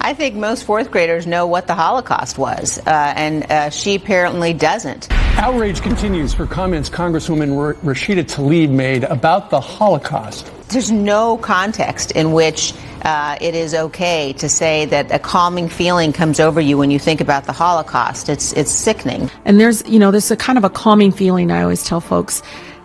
I think most fourth graders know what the Holocaust was, and she apparently doesn't. Outrage continues for comments Congresswoman Rashida Tlaib made about the Holocaust. There's no context in which it is okay to say that a calming feeling comes over you when you think about the Holocaust. It's sickening. And there's a kind of a calming feeling I always tell folks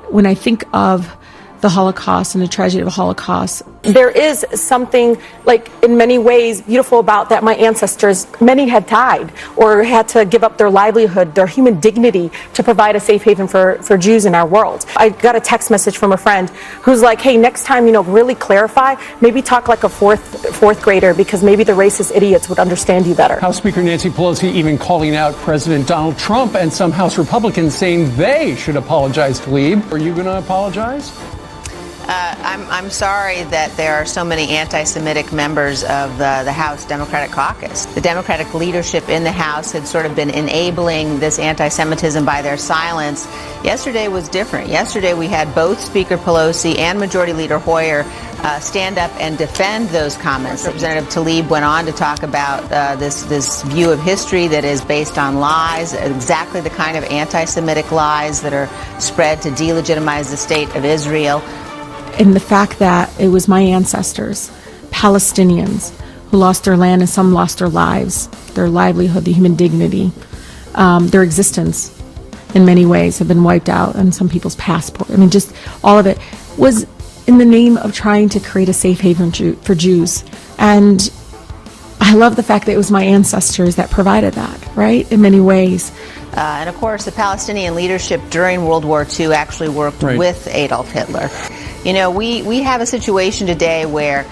when I think of the Holocaust and the tragedy of the Holocaust. There is something, like, in many ways beautiful about that. My ancestors, many had died or had to give up their livelihood, their human dignity, to provide a safe haven for Jews in our world. I got a text message from a friend who's like, hey, next time, really clarify, maybe talk like a fourth grader, because maybe the racist idiots would understand you better. House Speaker Nancy Pelosi even calling out President Donald Trump and some House Republicans saying they should apologize to Tlaib. Are you going to apologize? I'm sorry that there are so many anti-Semitic members of the House Democratic Caucus. The Democratic leadership in the House had sort of been enabling this anti-Semitism by their silence. Yesterday was different. Yesterday we had both Speaker Pelosi and Majority Leader Hoyer stand up and defend those comments. Representative Tlaib went on to talk about this view of history that is based on lies, exactly the kind of anti-Semitic lies that are spread to delegitimize the state of Israel. And the fact that it was my ancestors, Palestinians, who lost their land and some lost their lives, their livelihood, their human dignity, their existence in many ways have been wiped out, and some people's passport. I mean, just all of it was in the name of trying to create a safe haven for Jews. And I love the fact that it was my ancestors that provided that, right, in many ways. And of course, the Palestinian leadership during World War II actually worked with Adolf Hitler. We have a situation today where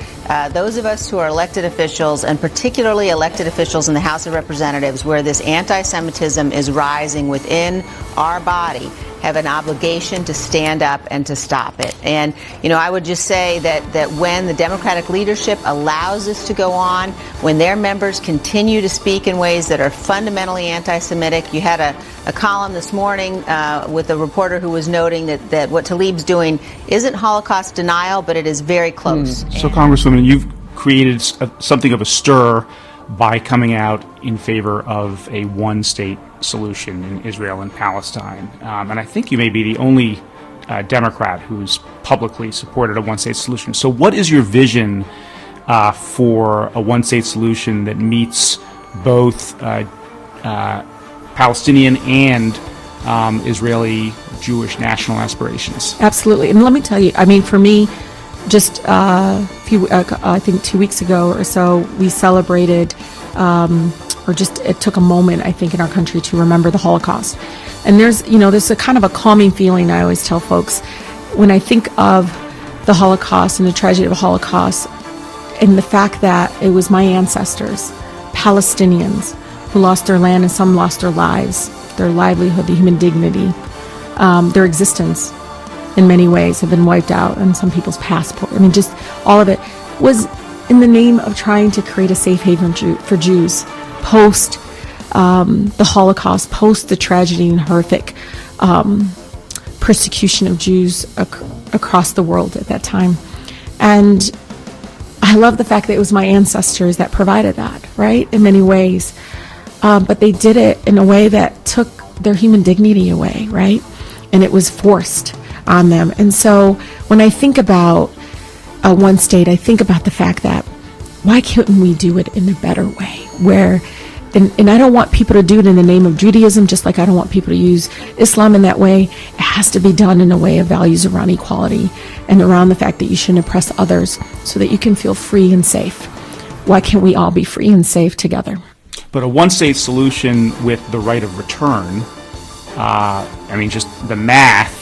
those of us who are elected officials, and particularly elected officials in the House of Representatives, where this anti-Semitism is rising within our body, have an obligation to stand up and to stop it. And, I would just say that when the Democratic leadership allows this to go on, when their members continue to speak in ways that are fundamentally anti-Semitic, you had a column this morning with a reporter who was noting that what Tlaib's doing isn't Holocaust denial, but it is very close. So, Congresswoman, you've created something of a stir by coming out in favor of a one-state solution in Israel and Palestine. And I think you may be the only Democrat who's publicly supported a one-state solution. So what is your vision for a one-state solution that meets both Palestinian and Israeli Jewish national aspirations? Absolutely. And let me tell you, I mean, for me, just I think 2 weeks ago or so, we celebrated, it took a moment, I think, in our country to remember the Holocaust. And there's a kind of a calming feeling I always tell folks when I think of the Holocaust and the tragedy of the Holocaust, and the fact that it was my ancestors, Palestinians, who lost their land and some lost their lives, their livelihood, their human dignity, their existence in many ways have been wiped out, and some people's passport. I mean, just all of it was in the name of trying to create a safe haven for Jews post the Holocaust, post the tragedy and horrific persecution of Jews across the world at that time. And I love the fact that it was my ancestors that provided that, right, in many ways. But they did it in a way that took their human dignity away, right? And it was forced on them. And so when I think about one state, I think about the fact that why couldn't we do it in a better way? And I don't want people to do it in the name of Judaism, just like I don't want people to use Islam in that way. It has to be done in a way of values around equality and around the fact that you shouldn't oppress others so that you can feel free and safe. Why can't we all be free and safe together? But a one-state solution with the right of return, just the math